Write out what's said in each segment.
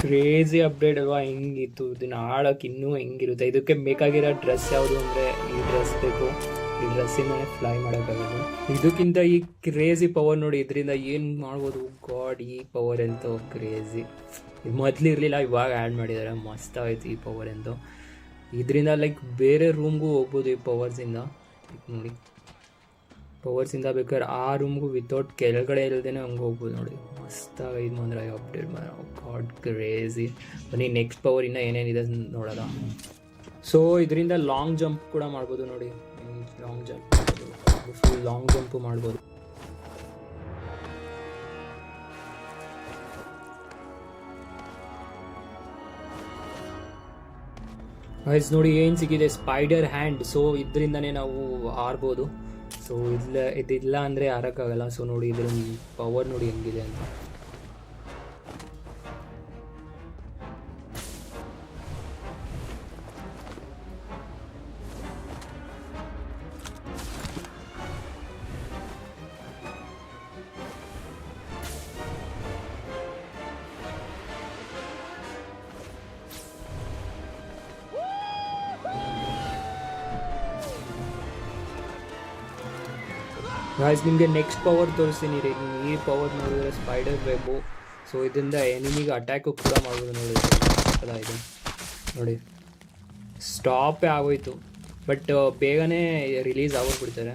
Crazy update ಅಲ್ವಾ? ಹೆಂಗಿತ್ತು ಇದನ್ನ ಆಡೋಕೆ ಇನ್ನೂ ಹೆಂಗಿರುತ್ತೆ. ಇದಕ್ಕೆ ಬೇಕಾಗಿರೋ ಡ್ರೆಸ್ ಯಾವುದು ಅಂದರೆ ಈ ಡ್ರೆಸ್ ಬೇಕು. ಈ ಡ್ರೆಸ್ಸಿಂದನೇ ಫ್ಲೈ ಮಾಡೋಕ್ಕಾಗೋದು. ಇದಕ್ಕಿಂತ ಈ ಕ್ರೇಜಿ ಪವರ್ ನೋಡಿ, ಇದರಿಂದ ಏನು ಮಾಡ್ಬೋದು ಗಾಡ್. ಈ ಪವರ್ ಅಂತೂ ಕ್ರೇಜಿ. ಇದು ಮೊದಲು ಇರಲಿಲ್ಲ, ಇವಾಗ ಆ್ಯಡ್ ಮಾಡಿದ್ದಾರೆ. ಮಸ್ತ್ ಆಯ್ತು ಈ ಪವರ್ ಅಂತೂ. ಇದರಿಂದ ಲೈಕ್ ಬೇರೆ ರೂಮ್ಗೂ ಹೋಗ್ಬೋದು ಈ ಪವರ್ಸಿಂದ. ನೋಡಿ, ಪವರ್ಸಿಂದ ಬೇಕಾದ್ರೆ ಆ ರೂಮ್ಗೂ ವಿತೌಟ್ ಕೆಳಗಡೆ ಇಲ್ಲದೇ ಹಂಗೆ ಹೋಗ್ಬೋದು. ನೋಡಿ ಮಸ್ತಾಗೈದು ಅಂದರೆ ಅಪ್ಡೇಟ್ ಮಾಡೋ ಗಾಡ್ ಕ್ರೇಜಿ. ಬನ್ನಿ ನೆಕ್ಸ್ಟ್ ಪವರ್ ಇನ್ನೂ ಏನೇನಿದೆ ನೋಡೋಣ. ಸೊ ಇದರಿಂದ ಲಾಂಗ್ ಜಂಪ್ ಕೂಡ ಮಾಡ್ಬೋದು. ನೋಡಿ long jump, full long jump ಮಾಡ್ಬೋದು. ಗೈಸ್ ನೋಡಿ ಏನು ಸಿಕ್ಕಿದೆ, ಸ್ಪೈಡರ್ ಹ್ಯಾಂಡ್. ಸೊ ಇದರಿಂದನೇ ನಾವು ಹಾರ್ಬೋದು. ಸೊ ಇದಿಲ್ಲ ಅಂದರೆ ಹಾರೋಕ್ಕಾಗಲ್ಲ. ಸೊ ನೋಡಿ ಇದ್ರ ಪವರ್ ನೋಡಿ ಹೆಂಗಿದೆ ಅಂತ. ಗಾಯ್ಸ್ ನಿಮಗೆ ನೆಕ್ಸ್ಟ್ ಪವರ್ ತೋರಿಸ್ತೀನಿ ರೀ. ಈ ಪವರ್ ನೋಡಿದ್ರೆ ಸ್ಪೈಡರ್ ವೆಬ್ಬು. ಸೊ ಇದರಿಂದ ಎನಿಮಿಗೆ ಅಟ್ಯಾಕು ಕೂಡ ಮಾಡ್ಬೋದು. ನೋಡಿ ಅಲ್ಲ ಇದು ನೋಡಿ ಸ್ಟಾಪೇ ಆಗೋಯ್ತು, ಬಟ್ ಬೇಗನೆ ರಿಲೀಸ್ ಆಗೋಗ್ಬಿಡ್ತಾರೆ.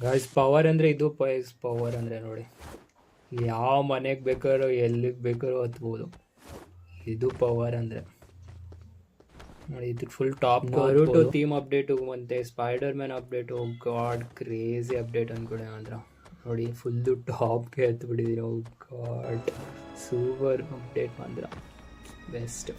ಗಾಯ್ಸ್ ಪವರ್ ಅಂದರೆ ಇದು ಪವರ್ ಅಂದರೆ ನೋಡಿ, ಯಾವ ಮನೆಗೆ ಬೇಕಾರೋ ಎಲ್ಲಿಗೆ ಬೇಕಾರೋ ಹತ್ಬೋದು. ಇದು ಪವರ್ ಅಂದರೆ ನೋಡಿ. ಇದು full top Naruto theme update ಮತ್ತು Spider Man update. God crazy update ಅಂದ್ಕೊಡೆ ಮಾತ್ರ. ನೋಡಿ ಫುಲ್ಲು ಟಾಪ್ಗೆ ಎತ್ಬಿಟ್ಟಿದ್ದೀವಿ. ಗಾಡ್ ಸೂಪರ್ ಅಪ್ಡೇಟ್ ಮಾತ್ರ, ಬೆಸ್ಟ್.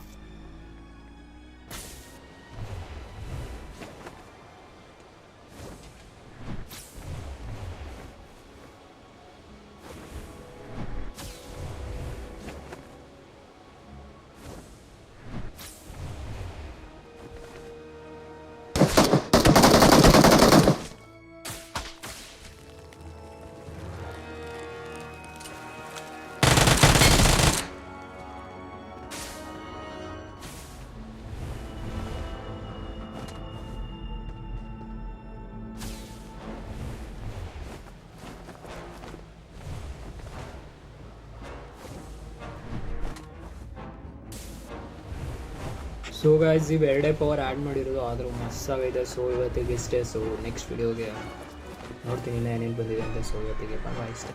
ಸೊ ಗೈಸ್ ಇವೆರಡೇ ಪವರ್ ಆ್ಯಡ್ ಮಾಡಿರೋದು, ಆದರೂ ಮಸ್ತಾಗಿದೆ. ಸೊ ಇವತ್ತಿಗೆ ಇಷ್ಟೇ. ಸೊ ನೆಕ್ಸ್ಟ್ ವಿಡಿಯೋಗೆ ನೋಡ್ತೀನಿ ಇನ್ನೂ ಏನೇನು ಬಂದಿದೆ ಅಂತ. ಸೊ ಇವತ್ತಿಗೆ ಬಾಯ್ ಇಷ್ಟೇ.